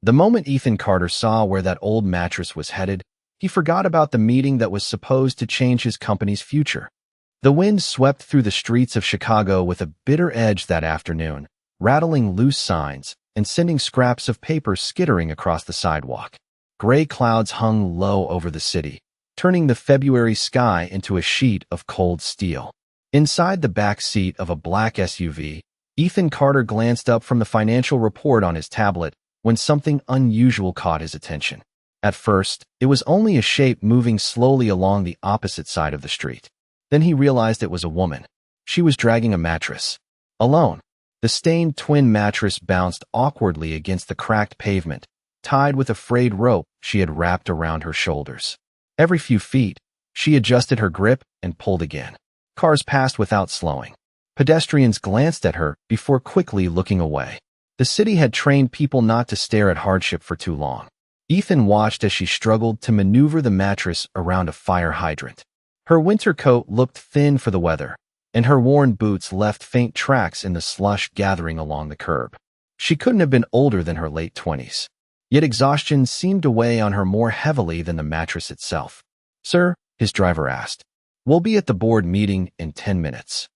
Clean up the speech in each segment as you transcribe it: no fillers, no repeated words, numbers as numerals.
The moment Ethan Carter saw where that old mattress was headed, he forgot about the meeting that was supposed to change his company's future. The wind swept through the streets of Chicago with a bitter edge that afternoon, rattling loose signs and sending scraps of paper skittering across the sidewalk. Gray clouds hung low over the city, turning the February sky into a sheet of cold steel. Inside the back seat of a black SUV, Ethan Carter glanced up from the financial report on his tablet when something unusual caught his attention. At first, it was only a shape moving slowly along the opposite side of the street. Then he realized it was a woman. She was dragging a mattress. Alone. The stained twin mattress bounced awkwardly against the cracked pavement, tied with a frayed rope she had wrapped around her shoulders. Every few feet, she adjusted her grip and pulled again. Cars passed without slowing. Pedestrians glanced at her before quickly looking away. The city had trained people not to stare at hardship for too long. Ethan watched as she struggled to maneuver the mattress around a fire hydrant. Her winter coat looked thin for the weather, and her worn boots left faint tracks in the slush gathering along the curb. She couldn't have been older than her late 20s. Yet exhaustion seemed to weigh on her more heavily than the mattress itself. "Sir," his driver asked, "we'll be at the board meeting in 10 minutes.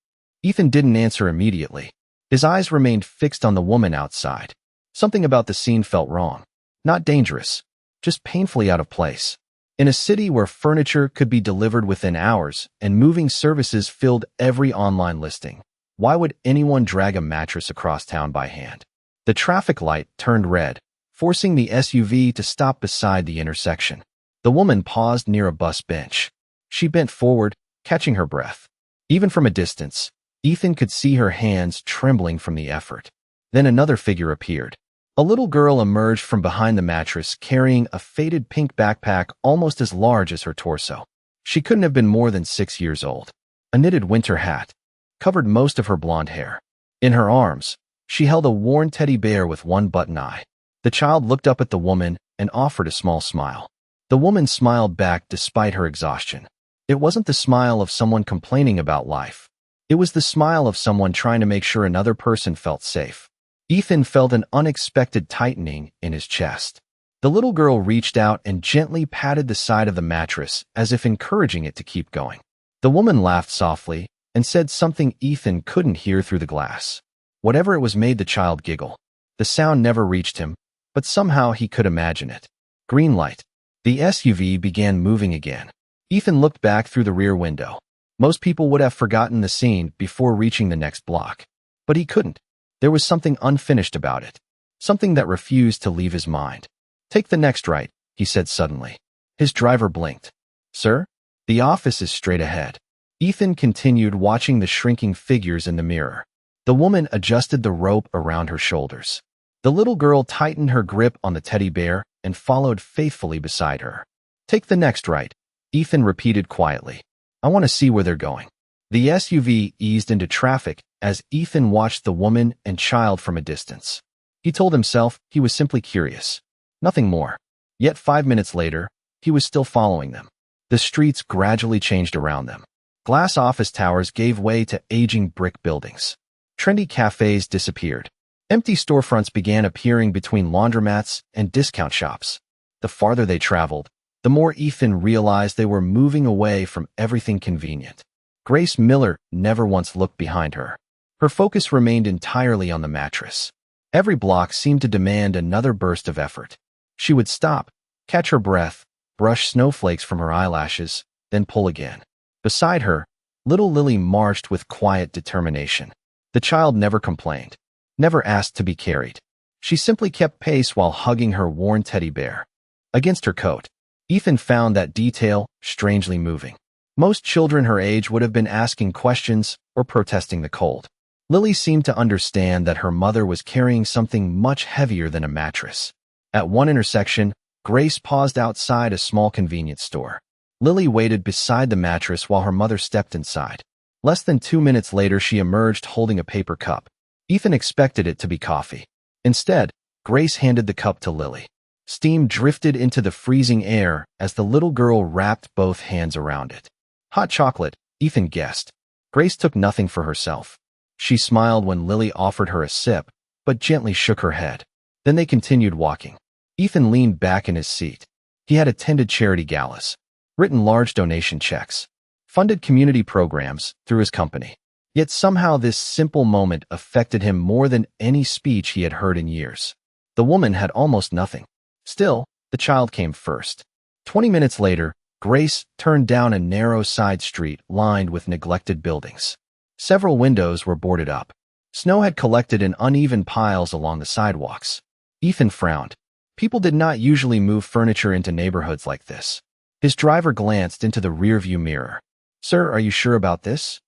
Ethan didn't answer immediately. His eyes remained fixed on the woman outside. Something about the scene felt wrong. Not dangerous, just painfully out of place. In a city where furniture could be delivered within hours and moving services filled every online listing, why would anyone drag a mattress across town by hand? The traffic light turned red, forcing the SUV to stop beside the intersection. The woman paused near a bus bench. She bent forward, catching her breath. Even from a distance, Ethan could see her hands trembling from the effort. Then another figure appeared. A little girl emerged from behind the mattress carrying a faded pink backpack almost as large as her torso. She couldn't have been more than 6 years old. A knitted winter hat covered most of her blonde hair. In her arms, she held a worn teddy bear with one button eye. The child looked up at the woman and offered a small smile. The woman smiled back despite her exhaustion. It wasn't the smile of someone complaining about life. It was the smile of someone trying to make sure another person felt safe. Ethan felt an unexpected tightening in his chest. The little girl reached out and gently patted the side of the mattress as if encouraging it to keep going. The woman laughed softly and said something Ethan couldn't hear through the glass. Whatever it was made the child giggle. The sound never reached him, but somehow he could imagine it. Green light. The SUV began moving again. Ethan looked back through the rear window. Most people would have forgotten the scene before reaching the next block. But he couldn't. There was something unfinished about it. Something that refused to leave his mind. "Take the next right," he said suddenly. His driver blinked. "Sir? The office is straight ahead." Ethan continued watching the shrinking figures in the mirror. The woman adjusted the rope around her shoulders. The little girl tightened her grip on the teddy bear and followed faithfully beside her. "Take the next right," Ethan repeated quietly. "I want to see where they're going." The SUV eased into traffic as Ethan watched the woman and child from a distance. He told himself he was simply curious. Nothing more. Yet 5 minutes later, he was still following them. The streets gradually changed around them. Glass office towers gave way to aging brick buildings. Trendy cafes disappeared. Empty storefronts began appearing between laundromats and discount shops. The farther they traveled, the more Ethan realized they were moving away from everything convenient. Grace Miller never once looked behind her. Her focus remained entirely on the mattress. Every block seemed to demand another burst of effort. She would stop, catch her breath, brush snowflakes from her eyelashes, then pull again. Beside her, little Lily marched with quiet determination. The child never complained, never asked to be carried. She simply kept pace while hugging her worn teddy bear. Against her coat, Ethan found that detail strangely moving. Most children her age would have been asking questions or protesting the cold. Lily seemed to understand that her mother was carrying something much heavier than a mattress. At one intersection, Grace paused outside a small convenience store. Lily waited beside the mattress while her mother stepped inside. Less than 2 minutes later, she emerged holding a paper cup. Ethan expected it to be coffee. Instead, Grace handed the cup to Lily. Steam drifted into the freezing air as the little girl wrapped both hands around it. Hot chocolate, Ethan guessed. Grace took nothing for herself. She smiled when Lily offered her a sip, but gently shook her head. Then they continued walking. Ethan leaned back in his seat. He had attended charity galas, written large donation checks, funded community programs through his company. Yet somehow this simple moment affected him more than any speech he had heard in years. The woman had almost nothing. Still, the child came first. 20 minutes later, Grace turned down a narrow side street lined with neglected buildings. Several windows were boarded up. Snow had collected in uneven piles along the sidewalks. Ethan frowned. People did not usually move furniture into neighborhoods like this. His driver glanced into the rearview mirror. "Sir, are you sure about this?"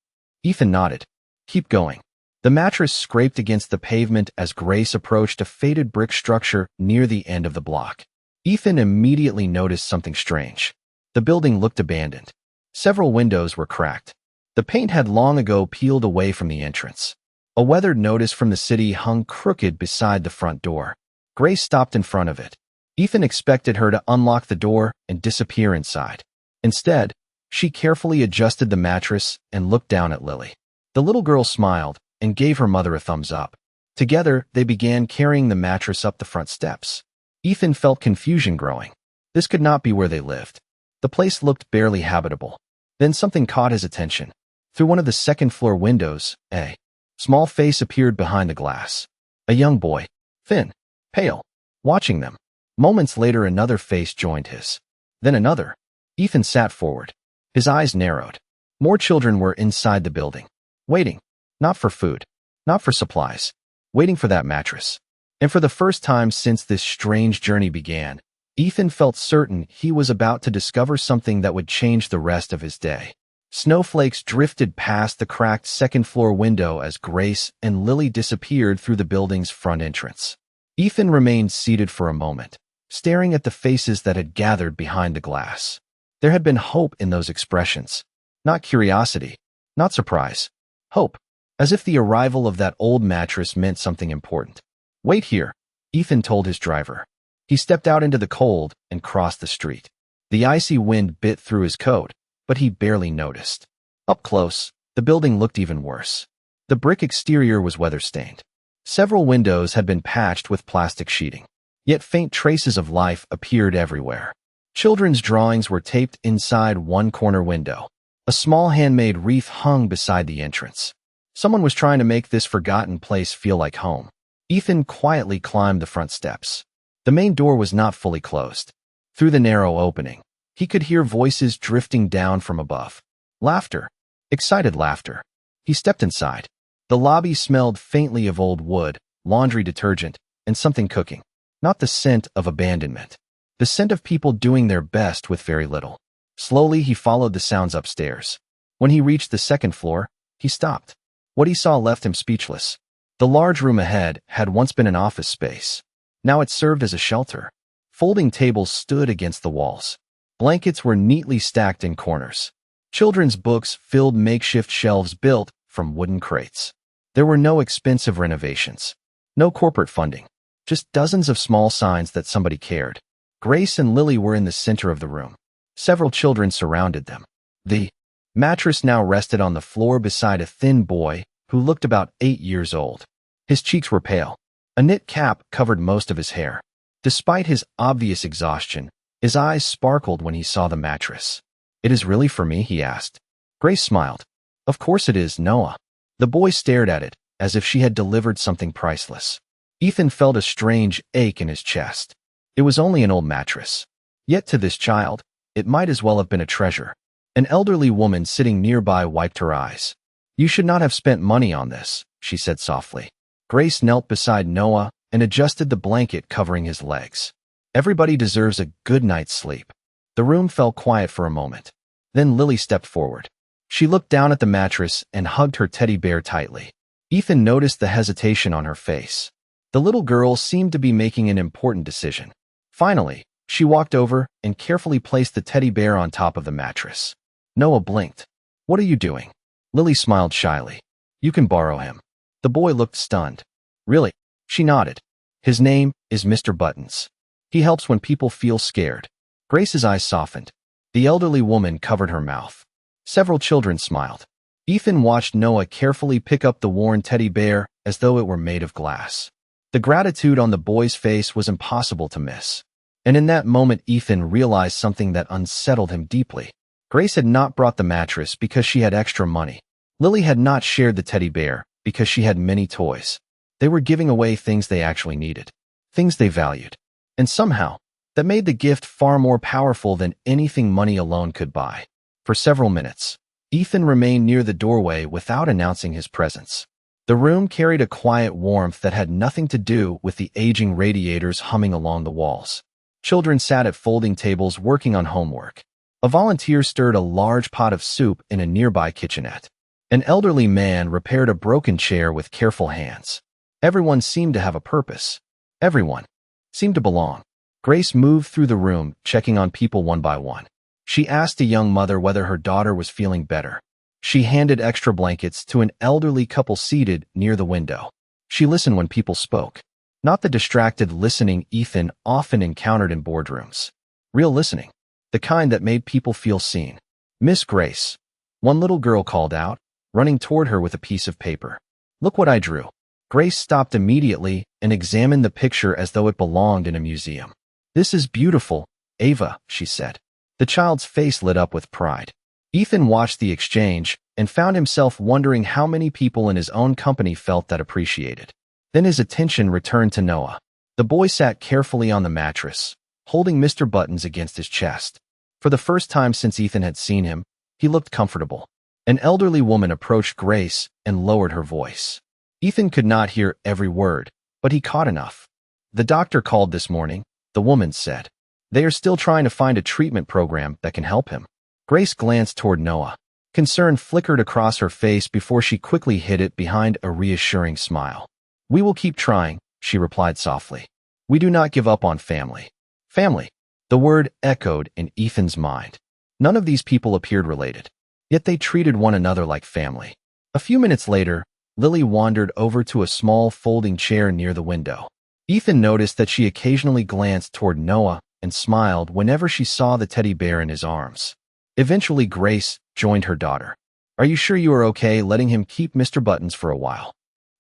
Ethan nodded. "Keep going." The mattress scraped against the pavement as Grace approached a faded brick structure near the end of the block. Ethan immediately noticed something strange. The building looked abandoned. Several windows were cracked. The paint had long ago peeled away from the entrance. A weathered notice from the city hung crooked beside the front door. Grace stopped in front of it. Ethan expected her to unlock the door and disappear inside. Instead, she carefully adjusted the mattress and looked down at Lily. The little girl smiled and gave her mother a thumbs up. Together, they began carrying the mattress up the front steps. Ethan felt confusion growing. This could not be where they lived. The place looked barely habitable. Then something caught his attention. Through one of the second-floor windows, a small face appeared behind the glass. A young boy, thin, pale, watching them. Moments later, another face joined his. Then another. Ethan sat forward. His eyes narrowed. More children were inside the building, waiting. Not for food, not for supplies, waiting for that mattress. And for the first time since this strange journey began, Ethan felt certain he was about to discover something that would change the rest of his day. Snowflakes drifted past the cracked second-floor window as Grace and Lily disappeared through the building's front entrance. Ethan remained seated for a moment, staring at the faces that had gathered behind the glass. There had been hope in those expressions. Not curiosity, not surprise. Hope. As if the arrival of that old mattress meant something important. "Wait here," Ethan told his driver. He stepped out into the cold and crossed the street. The icy wind bit through his coat, but he barely noticed. Up close, the building looked even worse. The brick exterior was weather-stained. Several windows had been patched with plastic sheeting. Yet faint traces of life appeared everywhere. Children's drawings were taped inside one corner window. A small handmade wreath hung beside the entrance. Someone was trying to make this forgotten place feel like home. Ethan quietly climbed the front steps. The main door was not fully closed. Through the narrow opening, he could hear voices drifting down from above. Laughter. Excited laughter. He stepped inside. The lobby smelled faintly of old wood, laundry detergent, and something cooking. Not the scent of abandonment. The scent of people doing their best with very little. Slowly, he followed the sounds upstairs. When he reached the second floor, he stopped. What he saw left him speechless. The large room ahead had once been an office space. Now it served as a shelter. Folding tables stood against the walls. Blankets were neatly stacked in corners. Children's books filled makeshift shelves built from wooden crates. There were no expensive renovations. No corporate funding. Just dozens of small signs that somebody cared. Grace and Lily were in the center of the room. Several children surrounded them. The mattress now rested on the floor beside a thin boy who looked about 8 years old. His cheeks were pale. A knit cap covered most of his hair. Despite his obvious exhaustion, his eyes sparkled when he saw the mattress. "It is really for me?" he asked. Grace smiled. "Of course it is, Noah." The boy stared at it, as if she had delivered something priceless. Ethan felt a strange ache in his chest. It was only an old mattress. Yet to this child, it might as well have been a treasure. An elderly woman sitting nearby wiped her eyes. "You should not have spent money on this," she said softly. Grace knelt beside Noah and adjusted the blanket covering his legs. "Everybody deserves a good night's sleep." The room fell quiet for a moment. Then Lily stepped forward. She looked down at the mattress and hugged her teddy bear tightly. Ethan noticed the hesitation on her face. The little girl seemed to be making an important decision. Finally, she walked over and carefully placed the teddy bear on top of the mattress. Noah blinked. "What are you doing?" Lily smiled shyly. "You can borrow him." The boy looked stunned. "Really?" She nodded. "His name is Mr. Buttons. He helps when people feel scared." Grace's eyes softened. The elderly woman covered her mouth. Several children smiled. Ethan watched Noah carefully pick up the worn teddy bear as though it were made of glass. The gratitude on the boy's face was impossible to miss. And in that moment, Ethan realized something that unsettled him deeply. Grace had not brought the mattress because she had extra money. Lily had not shared the teddy bear because she had many toys. They were giving away things they actually needed, things they valued. And somehow, that made the gift far more powerful than anything money alone could buy. For several minutes, Ethan remained near the doorway without announcing his presence. The room carried a quiet warmth that had nothing to do with the aging radiators humming along the walls. Children sat at folding tables working on homework. A volunteer stirred a large pot of soup in a nearby kitchenette. An elderly man repaired a broken chair with careful hands. Everyone seemed to have a purpose. Everyone seemed to belong. Grace moved through the room, checking on people one by one. She asked a young mother whether her daughter was feeling better. She handed extra blankets to an elderly couple seated near the window. She listened when people spoke. Not the distracted listening Ethan often encountered in boardrooms. Real listening. The kind that made people feel seen. "Miss Grace," one little girl called out, running toward her with a piece of paper. "Look what I drew." Grace stopped immediately and examined the picture as though it belonged in a museum. "This is beautiful, Ava," she said. The child's face lit up with pride. Ethan watched the exchange and found himself wondering how many people in his own company felt that appreciated. Then his attention returned to Noah. The boy sat carefully on the mattress, holding Mr. Buttons against his chest. For the first time since Ethan had seen him, he looked comfortable. An elderly woman approached Grace and lowered her voice. Ethan could not hear every word, but he caught enough. "The doctor called this morning," the woman said. "They are still trying to find a treatment program that can help him." Grace glanced toward Noah. Concern flickered across her face before she quickly hid it behind a reassuring smile. "We will keep trying," she replied softly. "We do not give up on family." Family. The word echoed in Ethan's mind. None of these people appeared related, yet they treated one another like family. A few minutes later, Lily wandered over to a small folding chair near the window. Ethan noticed that she occasionally glanced toward Noah and smiled whenever she saw the teddy bear in his arms. Eventually, Grace joined her daughter. "Are you sure you are okay letting him keep Mr. Buttons for a while?"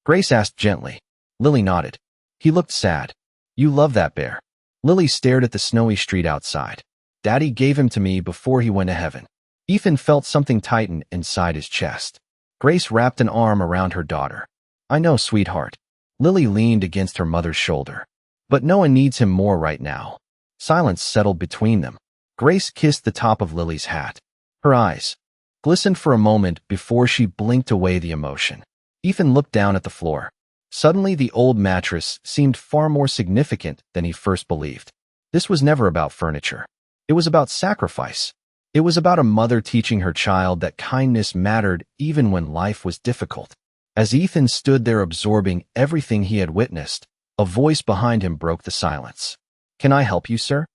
Grace asked gently. Lily nodded. He looked sad. "You love that bear." Lily stared at the snowy street outside. "Daddy gave him to me before he went to heaven." Ethan felt something tighten inside his chest. Grace wrapped an arm around her daughter. "I know, sweetheart." Lily leaned against her mother's shoulder. "But Noah needs him more right now." Silence settled between them. Grace kissed the top of Lily's hat. Her eyes glistened for a moment before she blinked away the emotion. Ethan looked down at the floor. Suddenly, the old mattress seemed far more significant than he first believed. This was never about furniture. It was about sacrifice. It was about a mother teaching her child that kindness mattered even when life was difficult. As Ethan stood there absorbing everything he had witnessed, a voice behind him broke the silence. "Can I help you, sir?"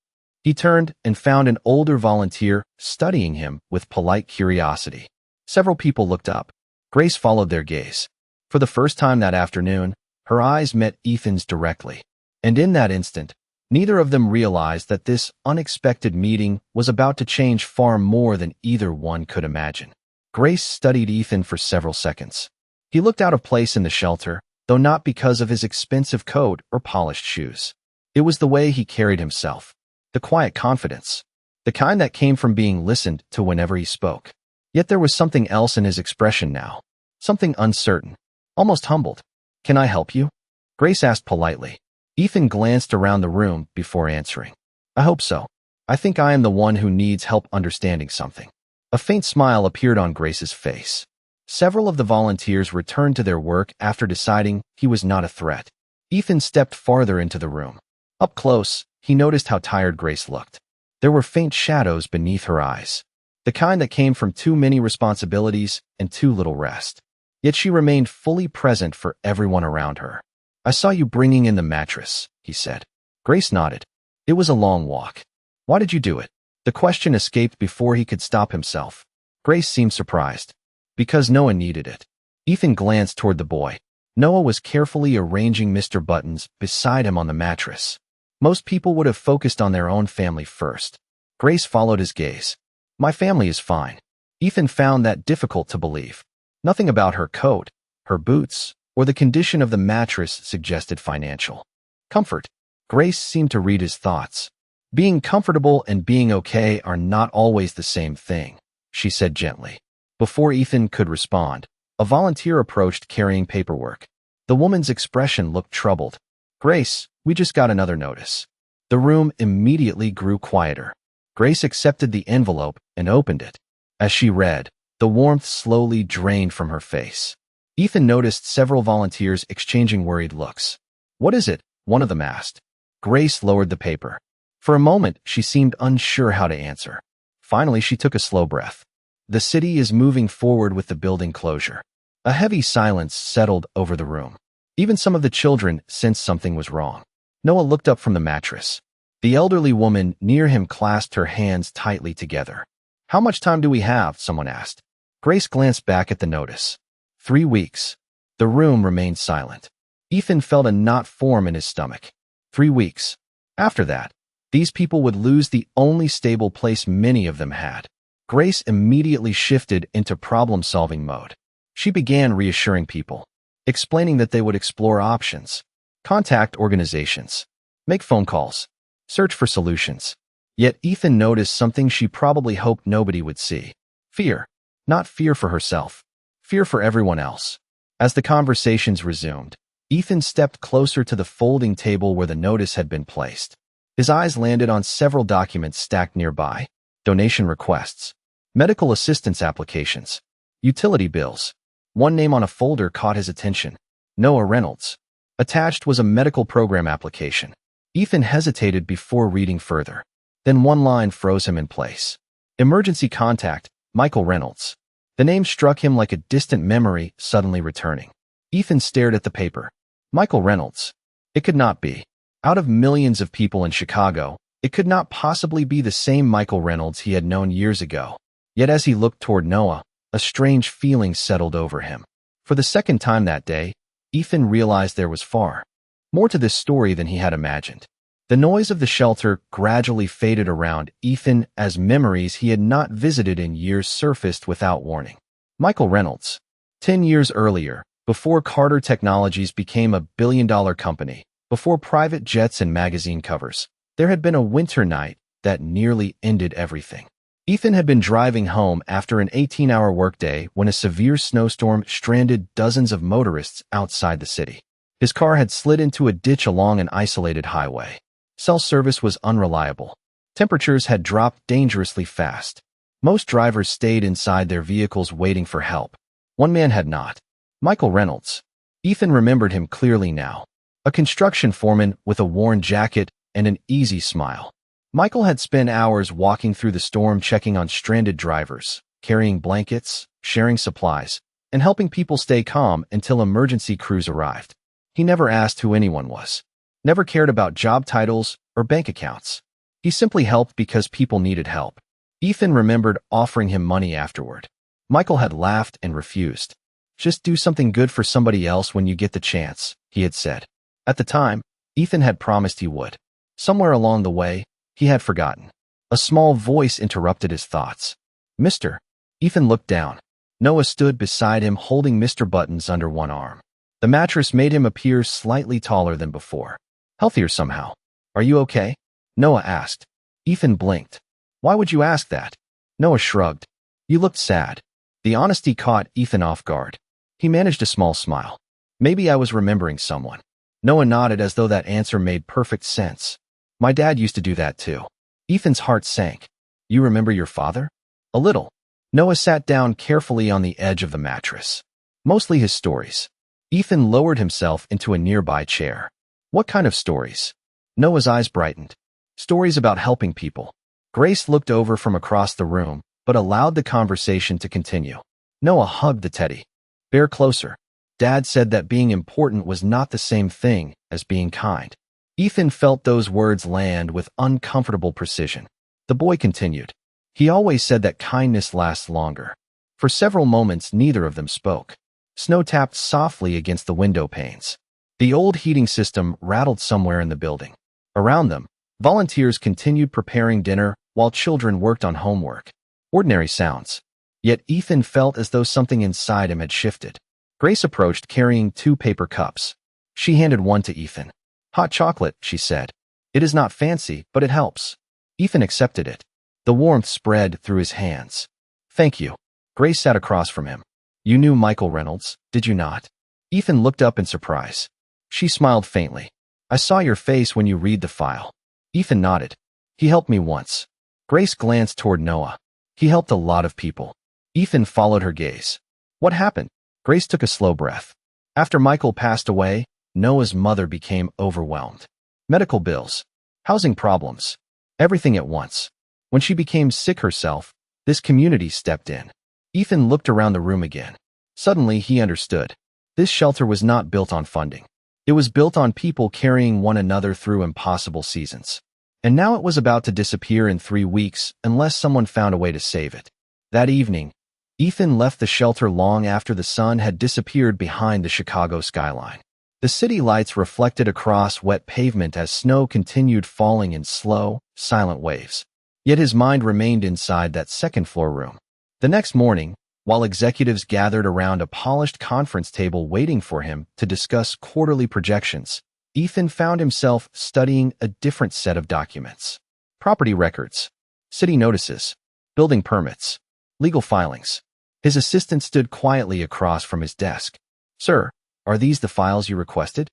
He turned and found an older volunteer studying him with polite curiosity. Several people looked up. Grace followed their gaze. For the first time that afternoon, her eyes met Ethan's directly. And in that instant, neither of them realized that this unexpected meeting was about to change far more than either one could imagine. Grace studied Ethan for several seconds. He looked out of place in the shelter, though not because of his expensive coat or polished shoes. It was the way he carried himself. The quiet confidence. The kind that came from being listened to whenever he spoke. Yet there was something else in his expression now. Something uncertain. Almost humbled. "Can I help you?" Grace asked politely. Ethan glanced around the room before answering. "I hope so. I think I am the one who needs help understanding something." A faint smile appeared on Grace's face. Several of the volunteers returned to their work after deciding he was not a threat. Ethan stepped farther into the room. Up close, he noticed how tired Grace looked. There were faint shadows beneath her eyes, the kind that came from too many responsibilities and too little rest. Yet she remained fully present for everyone around her. "I saw you bringing in the mattress," he said. Grace nodded. "It was a long walk." "Why did you do it?" The question escaped before he could stop himself. Grace seemed surprised. "Because Noah needed it." Ethan glanced toward the boy. Noah was carefully arranging Mr. Buttons beside him on the mattress. Most people would have focused on their own family first. Grace followed his gaze. "My family is fine." Ethan found that difficult to believe. Nothing about her coat, her boots, or the condition of the mattress suggested financial comfort. Grace seemed to read his thoughts. Being comfortable and being okay are not always the same thing, she said gently. Before Ethan could respond, a volunteer approached carrying paperwork. The woman's expression looked troubled. Grace, we just got another notice. The room immediately grew quieter. Grace accepted the envelope and opened it. As she read, the warmth slowly drained from her face. Ethan noticed several volunteers exchanging worried looks. What is it? One of them asked. Grace lowered the paper. For a moment, she seemed unsure how to answer. Finally, she took a slow breath. The city is moving forward with the building closure. A heavy silence settled over the room. Even some of the children sensed something was wrong. Noah looked up from the mattress. The elderly woman near him clasped her hands tightly together. How much time do we have? Someone asked. Grace glanced back at the notice. 3 weeks. The room remained silent. Ethan felt a knot form in his stomach. 3 weeks. After that, these people would lose the only stable place many of them had. Grace immediately shifted into problem-solving mode. She began reassuring people, explaining that they would explore options, contact organizations, make phone calls, search for solutions. Yet Ethan noticed something she probably hoped nobody would see. Fear. Not fear for herself. Fear for everyone else. As the conversations resumed, Ethan stepped closer to the folding table where the notice had been placed. His eyes landed on several documents stacked nearby: donation requests, medical assistance applications, utility bills. One name on a folder caught his attention: Noah Reynolds. Attached was a medical program application. Ethan hesitated before reading further. Then one line froze him in place. Emergency contact, Michael Reynolds. The name struck him like a distant memory suddenly returning. Ethan stared at the paper. Michael Reynolds. It could not be. Out of millions of people in Chicago, it could not possibly be the same Michael Reynolds he had known years ago. Yet as he looked toward Noah, a strange feeling settled over him. For the second time that day, Ethan realized there was far more to this story than he had imagined. The noise of the shelter gradually faded around Ethan as memories he had not visited in years surfaced without warning. Michael Reynolds. 10 years earlier, before Carter Technologies became a billion-dollar company, before private jets and magazine covers, there had been a winter night that nearly ended everything. Ethan had been driving home after an 18-hour workday when a severe snowstorm stranded dozens of motorists outside the city. His car had slid into a ditch along an isolated highway. Cell service was unreliable. Temperatures had dropped dangerously fast. Most drivers stayed inside their vehicles waiting for help. One man had not. Michael Reynolds. Ethan remembered him clearly now. A construction foreman with a worn jacket and an easy smile. Michael had spent hours walking through the storm, checking on stranded drivers, carrying blankets, sharing supplies, and helping people stay calm until emergency crews arrived. He never asked who anyone was, never cared about job titles or bank accounts. He simply helped because people needed help. Ethan remembered offering him money afterward. Michael had laughed and refused. Just do something good for somebody else when you get the chance, he had said. At the time, Ethan had promised he would. Somewhere along the way, he had forgotten. A small voice interrupted his thoughts. Mr. Ethan looked down. Noah stood beside him holding Mr. Buttons under one arm. The mattress made him appear slightly taller than before. Healthier somehow. Are you okay? Noah asked. Ethan blinked. Why would you ask that? Noah shrugged. You looked sad. The honesty caught Ethan off guard. He managed a small smile. Maybe I was remembering someone. Noah nodded as though that answer made perfect sense. My dad used to do that too. Ethan's heart sank. You remember your father? A little. Noah sat down carefully on the edge of the mattress. Mostly his stories. Ethan lowered himself into a nearby chair. What kind of stories? Noah's eyes brightened. Stories about helping people. Grace looked over from across the room, but allowed the conversation to continue. Noah hugged the teddy. Bear closer. Dad said that being important was not the same thing as being kind. Ethan felt those words land with uncomfortable precision. The boy continued. He always said that kindness lasts longer. For several moments, neither of them spoke. Snow tapped softly against the window panes. The old heating system rattled somewhere in the building. Around them, volunteers continued preparing dinner while children worked on homework. Ordinary sounds. Yet Ethan felt as though something inside him had shifted. Grace approached carrying 2 paper cups. She handed one to Ethan. Hot chocolate, she said. It is not fancy, but it helps. Ethan accepted it. The warmth spread through his hands. Thank you. Grace sat across from him. You knew Michael Reynolds, did you not? Ethan looked up in surprise. She smiled faintly. I saw your face when you read the file. Ethan nodded. He helped me once. Grace glanced toward Noah. He helped a lot of people. Ethan followed her gaze. What happened? Grace took a slow breath. After Michael passed away, Noah's mother became overwhelmed. Medical bills, housing problems, everything at once. When she became sick herself, this community stepped in. Ethan looked around the room again. Suddenly, he understood. This shelter was not built on funding. It was built on people carrying one another through impossible seasons. And now it was about to disappear in 3 weeks unless someone found a way to save it. That evening, Ethan left the shelter long after the sun had disappeared behind the Chicago skyline. The city lights reflected across wet pavement as snow continued falling in slow, silent waves. Yet his mind remained inside that second-floor room. The next morning, while executives gathered around a polished conference table waiting for him to discuss quarterly projections, Ethan found himself studying a different set of documents. Property records, city notices, building permits, legal filings. His assistant stood quietly across from his desk. Sir, are these the files you requested?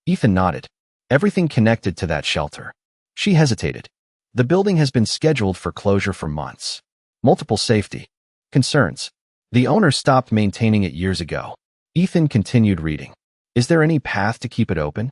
Ethan nodded. Everything connected to that shelter. She hesitated. The building has been scheduled for closure for months. Multiple safety concerns. The owner stopped maintaining it years ago. Ethan continued reading. Is there any path to keep it open?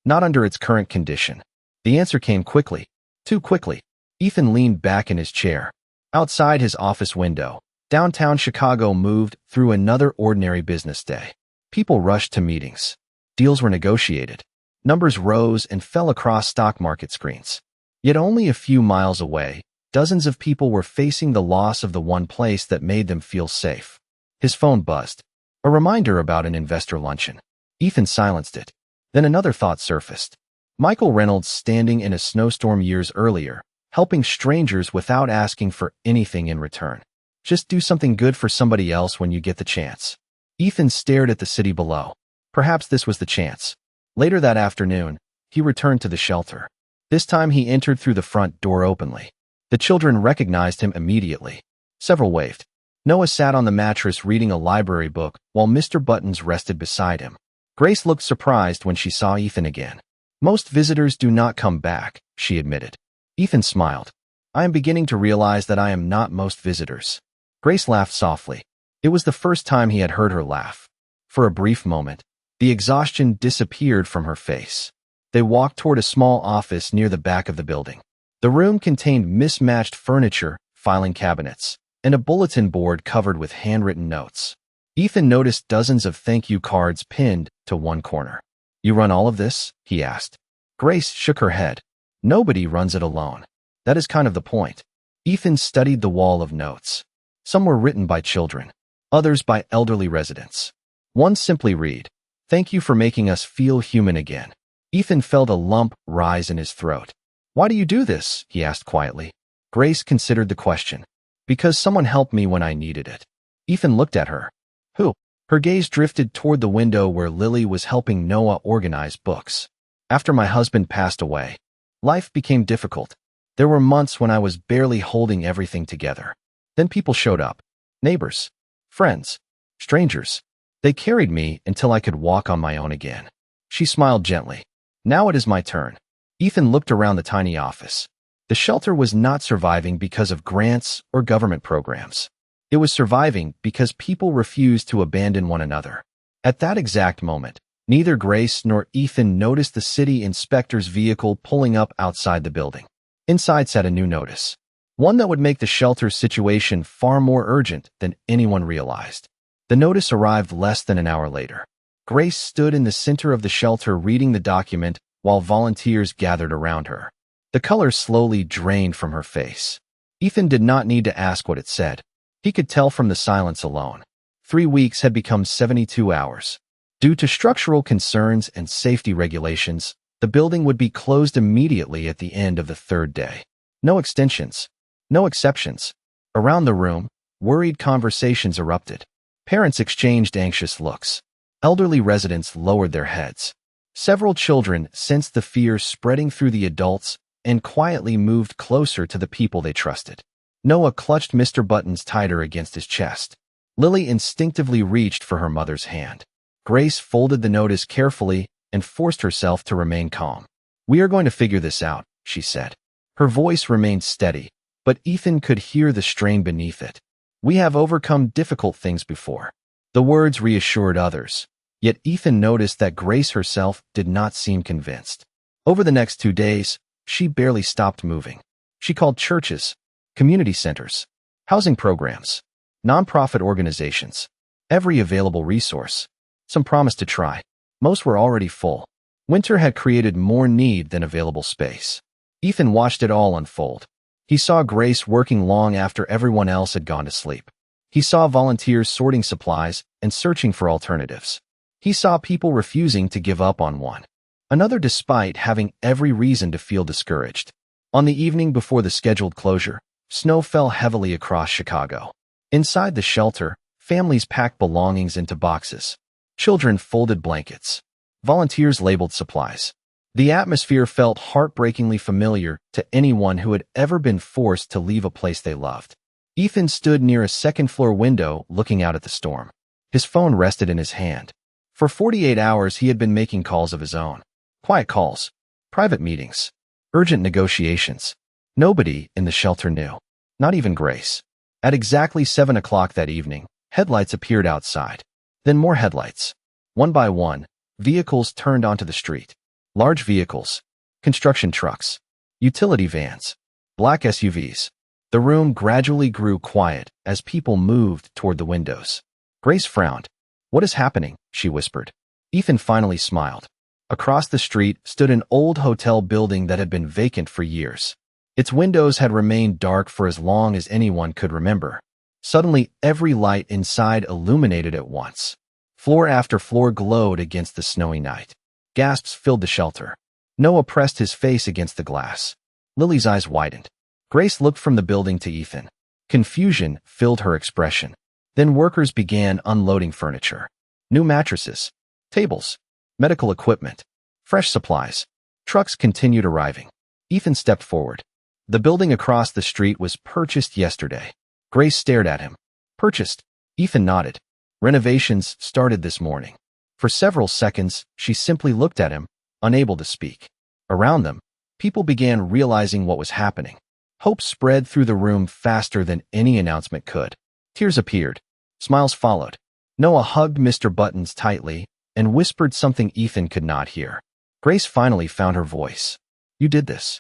Not under its current condition. The answer came quickly. Too quickly. Ethan leaned back in his chair. Outside his office window, downtown Chicago moved through another ordinary business day. People rushed to meetings. Deals were negotiated. Numbers rose and fell across stock market screens. Yet only a few miles away, dozens of people were facing the loss of the one place that made them feel safe. His phone buzzed. A reminder about an investor luncheon. Ethan silenced it. Then another thought surfaced. Michael Reynolds standing in a snowstorm years earlier, helping strangers without asking for anything in return. Just do something good for somebody else when you get the chance. Ethan stared at the city below. Perhaps this was the chance. Later that afternoon, he returned to the shelter. This time he entered through the front door openly. The children recognized him immediately. Several waved. Noah sat on the mattress reading a library book while Mr. Buttons rested beside him. Grace looked surprised when she saw Ethan again. Most visitors do not come back, she admitted. Ethan smiled. I am beginning to realize that I am not most visitors. Grace laughed softly. It was the first time he had heard her laugh. For a brief moment, the exhaustion disappeared from her face. They walked toward a small office near the back of the building. The room contained mismatched furniture, filing cabinets, and a bulletin board covered with handwritten notes. Ethan noticed dozens of thank you cards pinned to one corner. You run all of this? He asked. Grace shook her head. Nobody runs it alone. That is kind of the point. Ethan studied the wall of notes. Some were written by children, others by elderly residents. One simply read, "Thank you for making us feel human again." Ethan felt a lump rise in his throat. Why do you do this? He asked quietly. Grace considered the question. Because someone helped me when I needed it. Ethan looked at her. Who? Her gaze drifted toward the window where Lily was helping Noah organize books. After my husband passed away, life became difficult. There were months when I was barely holding everything together. Then people showed up. Neighbors, friends, strangers. They carried me until I could walk on my own again. She smiled gently. Now it is my turn. Ethan looked around the tiny office. The shelter was not surviving because of grants or government programs. It was surviving because people refused to abandon one another. At that exact moment, neither Grace nor Ethan noticed the city inspector's vehicle pulling up outside the building. Inside sat a new notice. One that would make the shelter's situation far more urgent than anyone realized. The notice arrived less than an hour later. Grace stood in the center of the shelter reading the document while volunteers gathered around her. The color slowly drained from her face. Ethan did not need to ask what it said. He could tell from the silence alone. 3 weeks had become 72 hours. Due to structural concerns and safety regulations, the building would be closed immediately at the end of the 3rd day. No extensions. No exceptions. Around the room, worried conversations erupted. Parents exchanged anxious looks. Elderly residents lowered their heads. Several children sensed the fear spreading through the adults and quietly moved closer to the people they trusted. Noah clutched Mr. Buttons tighter against his chest. Lily instinctively reached for her mother's hand. Grace folded the notice carefully and forced herself to remain calm. "We are going to figure this out," she said. Her voice remained steady, but Ethan could hear the strain beneath it. "We have overcome difficult things before." The words reassured others, yet Ethan noticed that Grace herself did not seem convinced. Over the next 2 days, she barely stopped moving. She called churches, community centers, housing programs, nonprofit organizations, every available resource. Some promised to try. Most were already full. Winter had created more need than available space. Ethan watched it all unfold. He saw Grace working long after everyone else had gone to sleep. He saw volunteers sorting supplies and searching for alternatives. He saw people refusing to give up on one another despite having every reason to feel discouraged. On the evening before the scheduled closure, snow fell heavily across Chicago. Inside the shelter, families packed belongings into boxes. Children folded blankets. Volunteers labeled supplies. The atmosphere felt heartbreakingly familiar to anyone who had ever been forced to leave a place they loved. Ethan stood near a second-floor window looking out at the storm. His phone rested in his hand. For 48 hours he had been making calls of his own. Quiet calls, private meetings, urgent negotiations. Nobody in the shelter knew, not even Grace. At exactly 7 o'clock that evening, headlights appeared outside. Then more headlights. One by one, vehicles turned onto the street. Large vehicles, construction trucks, utility vans, black SUVs. The room gradually grew quiet as people moved toward the windows. Grace frowned. "What is happening?" she whispered. Ethan finally smiled. Across the street stood an old hotel building that had been vacant for years. Its windows had remained dark for as long as anyone could remember. Suddenly, every light inside illuminated at once. Floor after floor glowed against the snowy night. Gasps filled the shelter. Noah pressed his face against the glass. Lily's eyes widened. Grace looked from the building to Ethan. Confusion filled her expression. Then workers began unloading furniture. New mattresses, tables, medical equipment, fresh supplies. Trucks continued arriving. Ethan stepped forward. The building across the street was purchased yesterday. Grace stared at him. "Purchased?" Ethan nodded. "Renovations started this morning." For several seconds, she simply looked at him, unable to speak. Around them, people began realizing what was happening. Hope spread through the room faster than any announcement could. Tears appeared. Smiles followed. Noah hugged Mr. Buttons tightly and whispered something Ethan could not hear. Grace finally found her voice. "You did this."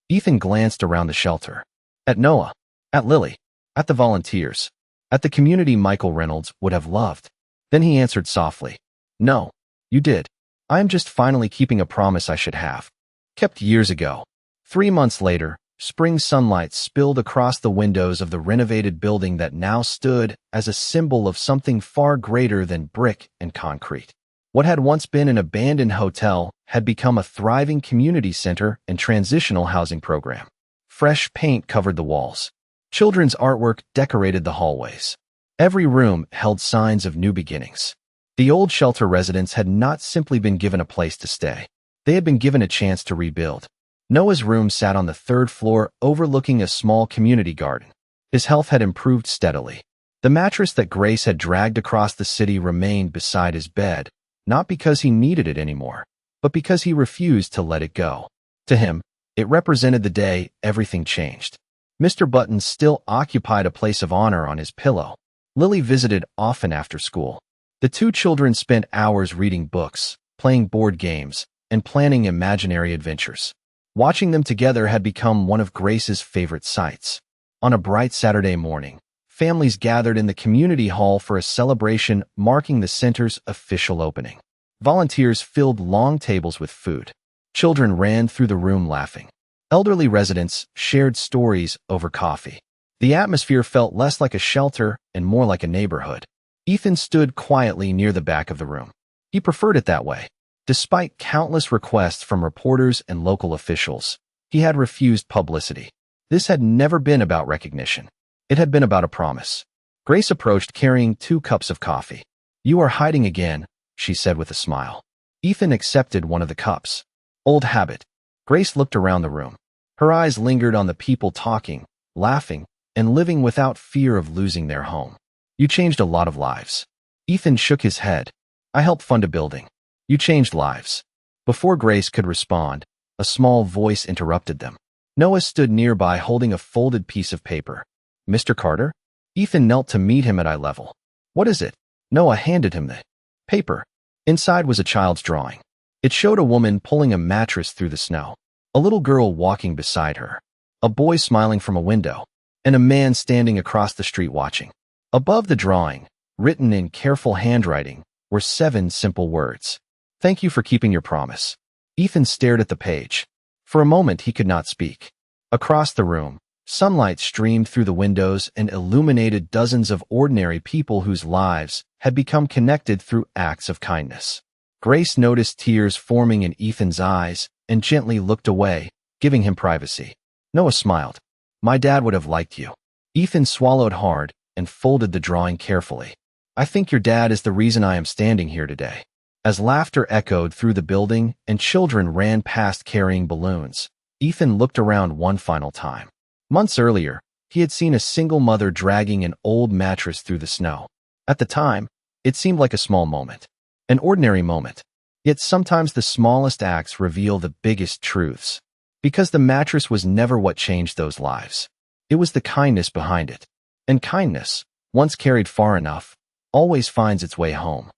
Ethan glanced around the shelter. At Noah. At Lily. At the volunteers. At the community Michael Reynolds would have loved. Then he answered softly. "No, you did. I am just finally keeping a promise I should have. Kept years ago." 3 months later, spring sunlight spilled across the windows of the renovated building that now stood as a symbol of something far greater than brick and concrete. What had once been an abandoned hotel had become a thriving community center and transitional housing program. Fresh paint covered the walls. Children's artwork decorated the hallways. Every room held signs of new beginnings. The old shelter residents had not simply been given a place to stay. They had been given a chance to rebuild. Noah's room sat on the 3rd floor overlooking a small community garden. His health had improved steadily. The mattress that Grace had dragged across the city remained beside his bed, not because he needed it anymore, but because he refused to let it go. To him, it represented the day everything changed. Mr. Buttons still occupied a place of honor on his pillow. Lily visited often after school. The 2 children spent hours reading books, playing board games, and planning imaginary adventures. Watching them together had become one of Grace's favorite sights. On a bright Saturday morning, families gathered in the community hall for a celebration marking the center's official opening. Volunteers filled long tables with food. Children ran through the room laughing. Elderly residents shared stories over coffee. The atmosphere felt less like a shelter and more like a neighborhood. Ethan stood quietly near the back of the room. He preferred it that way. Despite countless requests from reporters and local officials, he had refused publicity. This had never been about recognition. It had been about a promise. Grace approached carrying 2 cups of coffee. "You are hiding again," she said with a smile. Ethan accepted one of the cups. Old habit. Grace looked around the room. Her eyes lingered on the people talking, laughing, and living without fear of losing their home. You changed a lot of lives. Ethan shook his head. I helped fund a building. You changed lives. Before Grace could respond, a small voice interrupted them. Noah stood nearby holding a folded piece of paper. Mr. Carter? Ethan knelt to meet him at eye level. What is it? Noah handed him the paper. Inside was a child's drawing. It showed a woman pulling a mattress through the snow, a little girl walking beside her, a boy smiling from a window, and a man standing across the street watching. Above the drawing, written in careful handwriting, were 7 simple words. Thank you for keeping your promise. Ethan stared at the page. For a moment he could not speak. Across the room, sunlight streamed through the windows and illuminated dozens of ordinary people whose lives had become connected through acts of kindness. Grace noticed tears forming in Ethan's eyes and gently looked away, giving him privacy. Noah smiled. My dad would have liked you. Ethan swallowed hard and folded the drawing carefully. I think your dad is the reason I am standing here today. As laughter echoed through the building and children ran past carrying balloons, Ethan looked around one final time. Months earlier, he had seen a single mother dragging an old mattress through the snow. At the time, it seemed like a small moment, an ordinary moment. Yet sometimes the smallest acts reveal the biggest truths. Because the mattress was never what changed those lives. It was the kindness behind it. And kindness, once carried far enough, always finds its way home.